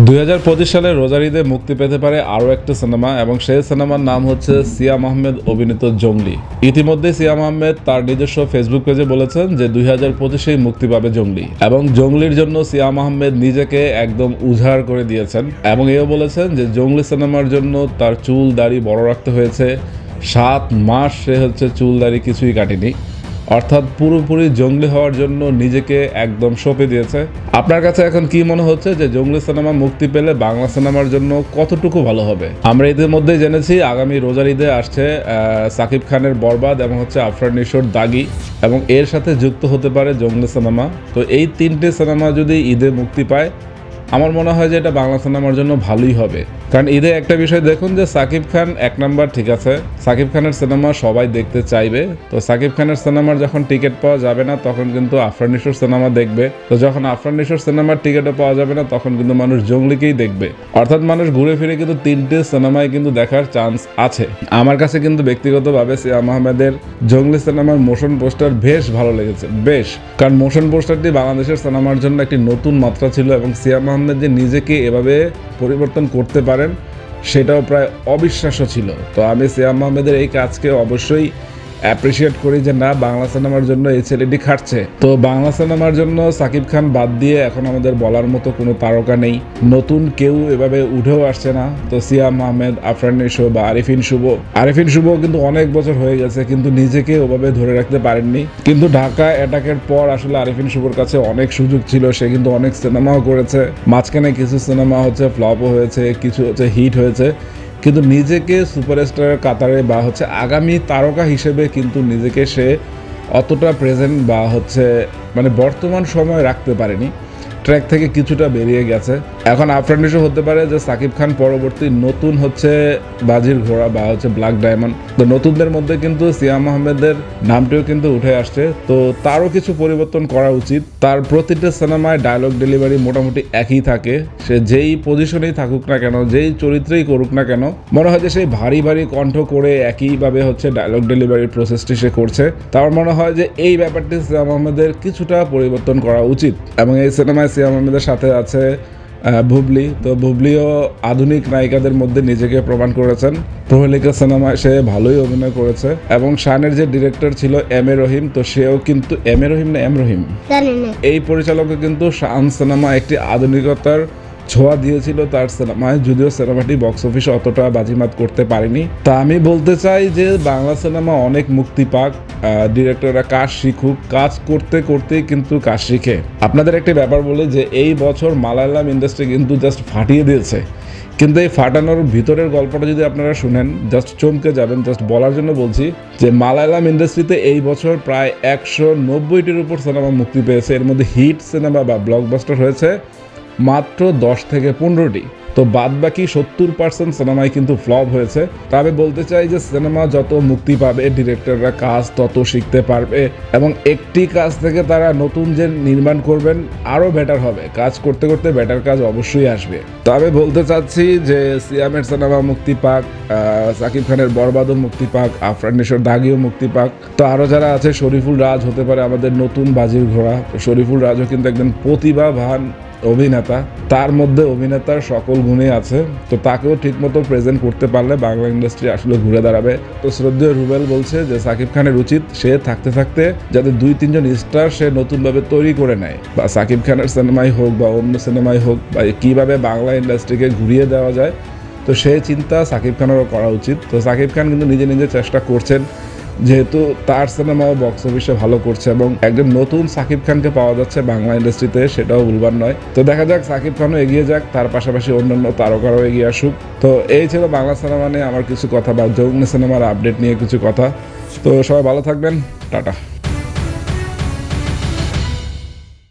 2025 সালে রোজার ঈদে মুক্তি পেতে পারে আরও একটা সিনেমা এবং সেই সিনেমার নাম হচ্ছে সিয়াম আহমেদ অভিনীত জঙ্গলি। ইতিমধ্যে সিয়াম আহমেদ তার নিজস্ব ফেসবুক পেজে বলেছেন যে 2025-এই মুক্তি পাবে জঙ্গলি এবং জঙ্গলির জন্য সিয়াম আহমেদ নিজেকে একদম উজাড় করে দিয়েছেন এবং এও বলেছেন যে জঙ্গলি সিনেমার জন্য তার চুল দাড়ি বড় রাখতে হয়েছে 7 মাস। সে হচ্ছে চুল দাড়ি কিছুই কাটেনি, অর্থাৎ পুরোপুরি জঙ্গলি হওয়ার জন্য নিজেকে একদম সঁপে দিয়েছে। আপনার কাছে এখন কি মনে হচ্ছে যে জঙ্গলি সিনেমা মুক্তি পেলে বাংলা সিনেমার জন্য কতটুকু ভালো হবে? আমরা ইতিমধ্যে জেনেছি আগামী রোজার ঈদে আসছে সাকিব খানের বরবাদ এবং হচ্ছে আফরান নিশোর দাগি এবং এর সাথে যুক্ত হতে পারে জঙ্গলি সিনেমা। তো এই তিনটে সিনেমা যদি ঈদে মুক্তি পায় আমার মনে হয় যে এটা বাংলা সিনেমার জন্য ভালোই হবে। কারণ ঈদে একটা বিষয় দেখুন যে সাকিব খান এক নাম্বার, ঠিক আছে, সাকিব খানের সিনেমা সবাই দেখতে চাইবে। তো সাকিব খানের সিনেমার যখন টিকিট পাওয়া যাবে না তখন কিন্তু আফরান নিশোর সিনেমা দেখবে। তো যখন আফরান নিশোর সিনেমার টিকিটও পাওয়া যাবে না তখন কিন্তু মানুষ জঙ্গলিকেই দেখবে। অর্থাৎ মানুষ ঘুরে ফিরে কিন্তু তিনটে সিনেমায় কিন্তু দেখার চান্স আছে। আমার কাছে কিন্তু ব্যক্তিগতভাবে সিয়াম আহমেদের জঙ্গলি সিনেমার মোশন পোস্টার বেশ ভালো লেগেছে, বেশ। কারণ মোশন পোস্টারটি বাংলাদেশের সিনেমার জন্য একটি নতুন মাত্রা ছিল এবং সিয়াম আহমেদ যে নিজেকে এভাবে পরিবর্তন করতে পারেন সেটাও প্রায় অবিশ্বাস্য ছিল। তো আমি সিয়াম আহমেদের এই কাজকে অবশ্যই অ্যাপ্রিসিয়েট করি যে না, বাংলা সিনেমার জন্য এই ছেলেটি খাটছে। তো বাংলা সিনেমার জন্য সাকিব খান বাদ দিয়ে এখন আমাদের বলার মতো কোনো তারকা নেই, নতুন কেউ এভাবে উঠেও আসছে না। তো সিয়াম আহমেদ, আফরান নিশো বা আরিফিন শুভ কিন্তু অনেক বছর হয়ে গেছে কিন্তু নিজেকে ওভাবে ধরে রাখতে পারেননি। কিন্তু ঢাকা অ্যাটাকের পর আসলে আরিফিন শুভর কাছে অনেক সুযোগ ছিল, সে কিন্তু অনেক সিনেমাও করেছে, মাঝখানে কিছু সিনেমা হচ্ছে ফ্লপও হয়েছে, কিছু হচ্ছে হিট হয়েছে, কিন্তু নিজেকে সুপারস্টারের কাতারে বা হচ্ছে আগামী তারকা হিসেবে কিন্তু নিজেকে সে অতটা প্রেজেন্ট বা হচ্ছে মানে বর্তমান সময় রাখতে পারেনি, ট্র্যাক থেকে কিছুটা বেরিয়ে গেছে। এখন আফরান নিশো হতে পারে যে সাকিব খান পরবর্তী নতুন হচ্ছে বাজির ঘোড়া বা হচ্ছে ব্ল্যাক ডায়মন্ড। তো নতুনদের মধ্যে কিন্তু সিয়াম আহমেদের নামটিও কিন্তু উঠে আসছে। তো তারও কিছু পরিবর্তন করা উচিত। তার প্রতিটা সিনেমায় ডায়লগ ডেলিভারি মোটামুটি একই থাকে, সে যেই পজিশনেই থাকুক না কেন, যেই চরিত্রেই করুক না কেন, মনে হয় যে সেই ভারী ভারী কণ্ঠ করে একইভাবে হচ্ছে ডায়লগ ডেলিভারির প্রসেসটি সে করছে। তার মনে হয় যে এই ব্যাপারটি সিয়াম আহমেদের কিছুটা পরিবর্তন করা উচিত। এবং এই সিনেমায় সিয়াম আহমেদের সাথে আছে বুবলি। তো বুবলিও আধুনিক নায়িকাদের মধ্যে নিজেকে প্রমাণ করেছেন। প্রহেলিকা সিনেমায় সে ভালোই অভিনয় করেছে এবং শানের যে ডিরেক্টর ছিল এম এ রহিম, তো সেও কিন্তু এম এ রহিম না এম রহিম এই পরিচালকও কিন্তু শান সিনেমা একটি আধুনিকতার ছোঁয়া দিয়েছিল তার সিনেমায়, যদিও সিনেমাটি বক্স অফিসে অতটা বাজিমাত করতে পারেনি। তা আমি বলতে চাই যে বাংলা সিনেমা অনেক মুক্তি পাক, ডিরেক্টররা কাজ শিখুক, কাজ করতে করতেই কিন্তু কাজ শিখে। আপনাদের একটি ব্যাপার বলে যে এই বছর মালায়ালাম ইন্ডাস্ট্রি কিন্তু জাস্ট ফাটিয়ে দিয়েছে, কিন্তু এই ফাটানোর ভিতরের গল্পটা যদি আপনারা শুনেন জাস্ট চমকে যাবেন। জাস্ট বলার জন্য বলছি যে মালায়ালাম ইন্ডাস্ট্রিতে এই বছর প্রায় 190টির উপর সিনেমা মুক্তি পেয়েছে, এর মধ্যে হিট সিনেমা বা ব্লকবাস্টার হয়েছে মাত্র 10 থেকে 15টি। তো বাদ বাকি 70% সিনেমায় কিন্তু ফ্লপ হয়েছে। তা আমি বলতে চাই যে সিনেমা যত মুক্তি পাবে ডিরেক্টররা কাজ তত শিখতে পারবে এবং একটি কাজ থেকে তারা নতুন যে নির্মাণ করবেন আরও বেটার হবে। কাজ করতে করতে বেটার কাজ অবশ্যই আসবে। তো আমি বলতে চাচ্ছি যে সিয়ামের সিনেমা মুক্তি পাক, সাকিব খানের বরবাদও মুক্তি পাক, আফরান নিশোর দাগিও মুক্তি পাক। তো আরও যারা আছে, শরীফুল রাজ হতে পারে আমাদের নতুন বাজির ঘোড়া। তো শরীফুল রাজও কিন্তু একজন প্রতিভাবান অভিনেতা, তার মধ্যে অভিনেতার সকল গুণই আছে। তো তাকেও ঠিকমতো প্রেজেন্ট করতে পারলে বাংলা ইন্ডাস্ট্রি আসলে ঘুরে দাঁড়াবে। তো শ্রদ্ধেয় রুবেল বলছে যে সাকিব খানের উচিত সে থাকতে থাকতে যাতে 2-3 জন স্টার সে নতুনভাবে তৈরি করে নেয়, বা সাকিব খানের সিনেমাই হোক বা অন্য সিনেমাই হোক, বা কীভাবে বাংলা ইন্ডাস্ট্রিকে ঘুরিয়ে দেওয়া যায়, তো সেই চিন্তা সাকিব খানেরও করা উচিত। তো সাকিব খান কিন্তু নিজে নিজে চেষ্টা করছেন, যেহেতু তার সিনেমাও বক্স অফিসে ভালো করছে এবং একজন নতুন সাকিব খানকে পাওয়া যাচ্ছে বাংলা ইন্ডাস্ট্রিতে, সেটাও ভুলবার নয়। তো দেখা যাক সাকিব খানও এগিয়ে যাক, তার পাশাপাশি অন্যান্য তারকারাও এগিয়ে আসুক। তো এই ছিল বাংলা সিনেমা নিয়ে আমার কিছু কথা বা জঙ্গলি সিনেমার আপডেট নিয়ে কিছু কথা। তো সবাই ভালো থাকবেন, টাটা।